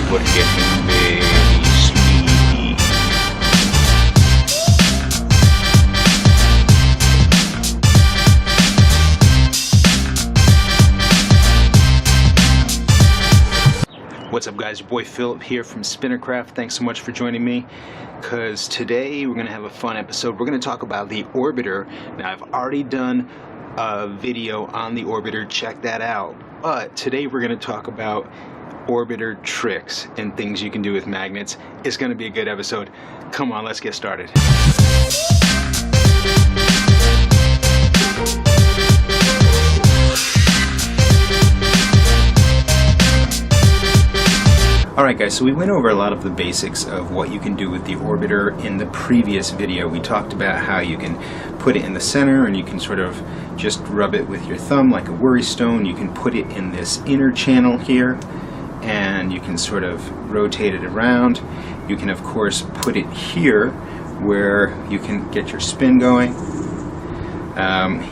we're getting very sleepy. What's up guys, your boy Philip here from Spinnercraft. Thanks so much for joining me, because today we're going to have a fun episode. We're going to talk about the Orbiter. Now I've already done a video on the Orbiter, check that out. But today we're going to talk about Orbiter tricks and things you can do with magnets. It's going to be a good episode. Come on, let's get started. Alright guys, so we went over a lot of the basics of what you can do with the Orbiter in the previous video. We talked about how you can put it in the center and you can sort of just rub it with your thumb like a worry stone. You can put it in this inner channel here and you can sort of rotate it around. You can of course put it here where you can get your spin going.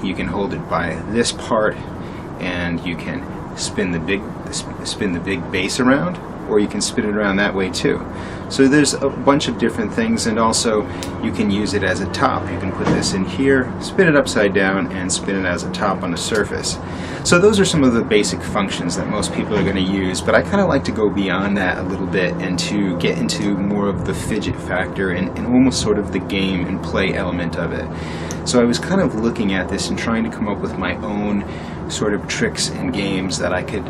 You can hold it by this part and you can spin the big base around, or you can spin it around that way too. So there's a bunch of different things, and also you can use it as a top. You can put this in here, spin it upside down, and spin it as a top on a surface. So those are some of the basic functions that most people are going to use, but I kind of like to go beyond that a little bit and to get into more of the fidget factor and almost sort of the game and play element of it. So I was kind of looking at this and trying to come up with my own sort of tricks and games that I could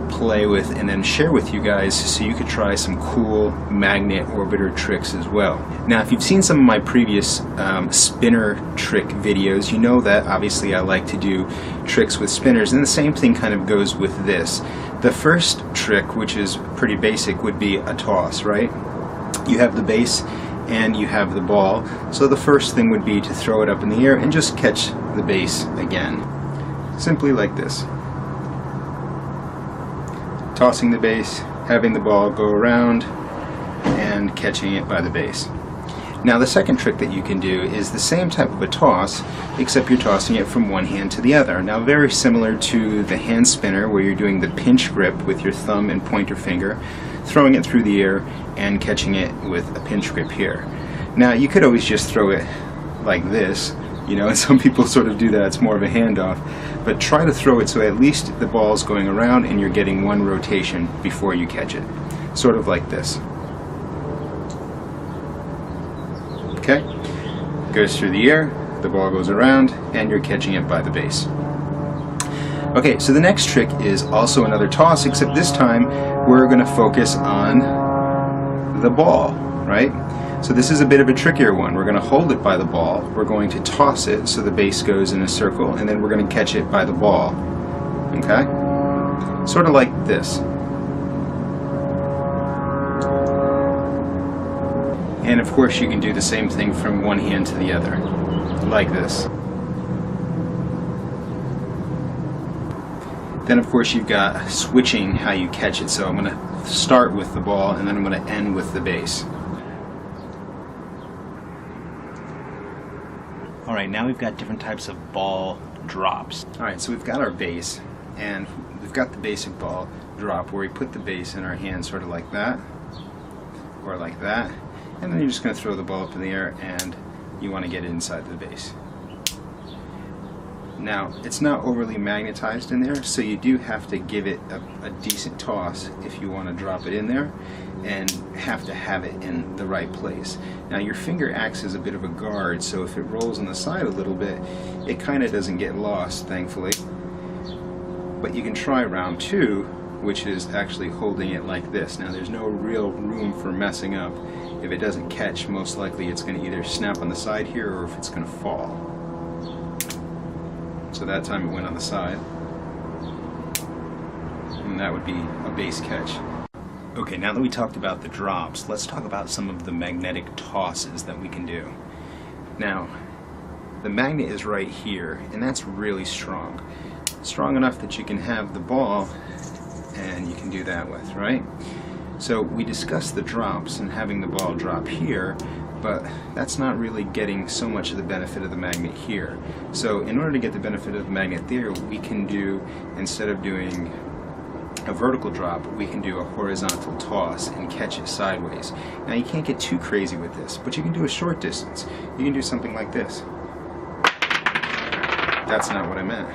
play with and then share with you guys, so you could try some cool magnet orbiter tricks as well. Now if you've seen some of my previous spinner trick videos, you know that obviously I like to do tricks with spinners, and the same thing kind of goes with this. The first trick, which is pretty basic, would be a toss, right? You have the base and you have the ball, so the first thing would be to throw it up in the air and just catch the base again. Simply like this. Tossing the base, having the ball go around, and catching it by the base. Now the second trick that you can do is the same type of a toss, except you're tossing it from one hand to the other. Now very similar to the hand spinner, where you're doing the pinch grip with your thumb and pointer finger, throwing it through the air and catching it with a pinch grip here. Now you could always just throw it like this, you know, and some people sort of do that, it's more of a handoff, but try to throw it so at least the ball's going around and you're getting one rotation before you catch it. Sort of like this. Okay? Goes through the air, the ball goes around, and you're catching it by the base. Okay, so the next trick is also another toss, except this time we're going to focus on the ball, right? So this is a bit of a trickier one. We're going to hold it by the ball, we're going to toss it so the base goes in a circle, and then we're going to catch it by the ball. Okay? Sort of like this. And of course you can do the same thing from one hand to the other, like this. Then of course you've got switching how you catch it, so I'm going to start with the ball and then I'm going to end with the base. Alright, now we've got different types of ball drops. Alright, so we've got our base, and we've got the basic ball drop where we put the base in our hand sort of like that, or like that, and then you're just going to throw the ball up in the air and you want to get it inside the base. Now, it's not overly magnetized in there, so you do have to give it a decent toss if you want to drop it in there, and have to have it in the right place. Now your finger acts as a bit of a guard, so if it rolls on the side a little bit, it kind of doesn't get lost, thankfully. But you can try round two, which is actually holding it like this. Now there's no real room for messing up. If it doesn't catch, most likely it's going to either snap on the side here or if it's going to fall. So that time it went on the side, and that would be a base catch. Okay, now that we talked about the drops, let's talk about some of the magnetic tosses that we can do. Now, the magnet is right here, and that's really strong. Strong enough that you can have the ball, and you can do that with, right? So we discussed the drops and having the ball drop here, but that's not really getting so much of the benefit of the magnet here. So in order to get the benefit of the magnet there, we can do, instead of doing a vertical drop, we can do a horizontal toss and catch it sideways. Now you can't get too crazy with this, but you can do a short distance. You can do something like this. That's not what I meant.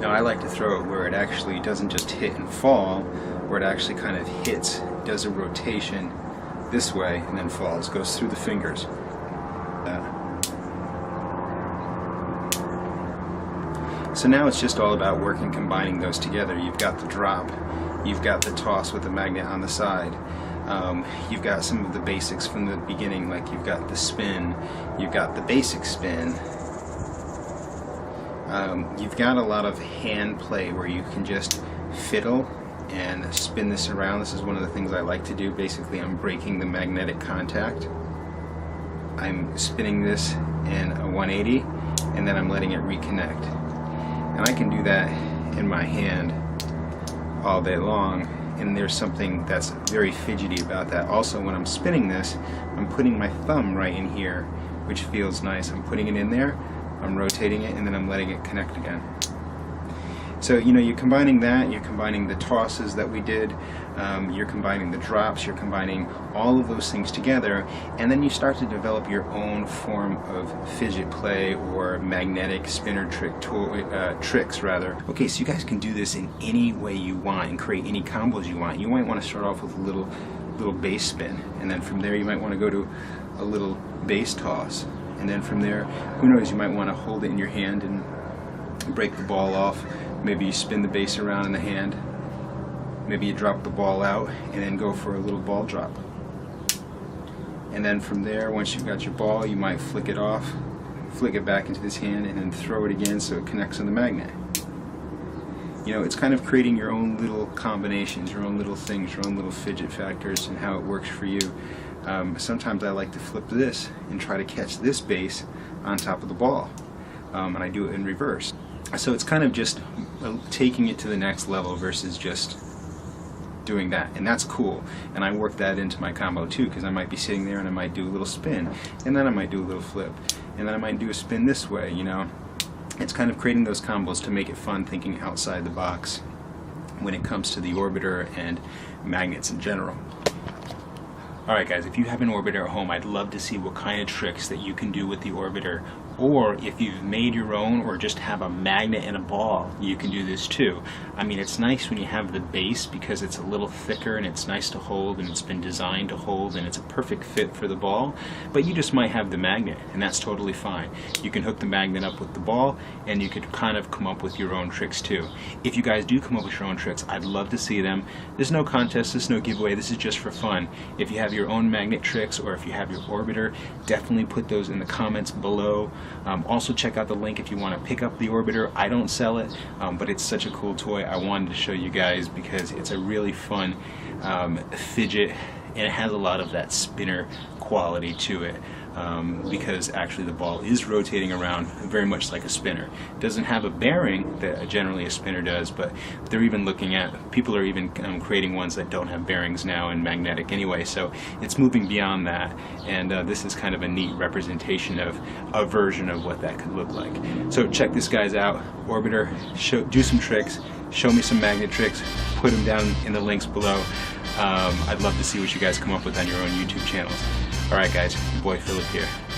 Now I like to throw it where it actually doesn't just hit and fall, where it actually kind of hits, does a rotation this way, and then falls, goes through the fingers. So now it's just all about working, combining those together. You've got the drop, you've got the toss with the magnet on the side, you've got some of the basics from the beginning, like you've got the spin, you've got the basic spin, you've got a lot of hand play where you can just fiddle and spin this around. This is one of the things I like to do. Basically, I'm breaking the magnetic contact. I'm spinning this in a 180 and then I'm letting it reconnect. And I can do that in my hand all day long, and there's something that's very fidgety about that. Also, when I'm spinning this, I'm putting my thumb right in here, which feels nice. I'm putting it in there, I'm rotating it, and then I'm letting it connect again. So, you know, you're combining that, you're combining the tosses that we did, you're combining the drops, you're combining all of those things together, and then you start to develop your own form of fidget play or magnetic spinner tricks rather. Okay, so you guys can do this in any way you want and create any combos you want. You might want to start off with a little base spin, and then from there you might want to go to a little base toss, and then from there, who knows, you might want to hold it in your hand and break the ball off. Maybe you spin the base around in the hand, maybe you drop the ball out and then go for a little ball drop. And then from there, once you've got your ball, you might flick it off, flick it back into this hand, and then throw it again so it connects on the magnet. You know, it's kind of creating your own little combinations, your own little things, your own little fidget factors and how it works for you. Sometimes I like to flip this and try to catch this base on top of the ball, and I do it in reverse. So it's kind of just taking it to the next level versus just doing that, and that's cool. And I work that into my combo too, because I might be sitting there and I might do a little spin, and then I might do a little flip, and then I might do a spin this way, you know. It's kind of creating those combos to make it fun, thinking outside the box when it comes to the orbiter and magnets in general. Alright guys, if you have an orbiter at home, I'd love to see what kind of tricks that you can do with the orbiter. Or if you've made your own or just have a magnet and a ball, you can do this too. I mean, it's nice when you have the base because it's a little thicker and it's nice to hold and it's been designed to hold and it's a perfect fit for the ball, but you just might have the magnet, and that's totally fine. You can hook the magnet up with the ball and you could kind of come up with your own tricks too. If you guys do come up with your own tricks, I'd love to see them. There's no contest, there's no giveaway, this is just for fun. If you have your own magnet tricks or if you have your orbiter, definitely put those in the comments below. Also check out the link if you want to pick up the orbiter. I don't sell it, but it's such a cool toy. I wanted to show you guys because it's a really fun fidget, and it has a lot of that spinner quality to it, because actually the ball is rotating around very much like a spinner. It doesn't have a bearing that generally a spinner does, but they're even looking at, people are even creating ones that don't have bearings now and magnetic anyway, so it's moving beyond that, and this is kind of a neat representation of a version of what that could look like. So check this guys out, orbiter, do some tricks, show me some magnet tricks, put them down in the links below. I'd love to see what you guys come up with on your own YouTube channels. Alright guys, your boy Philip here.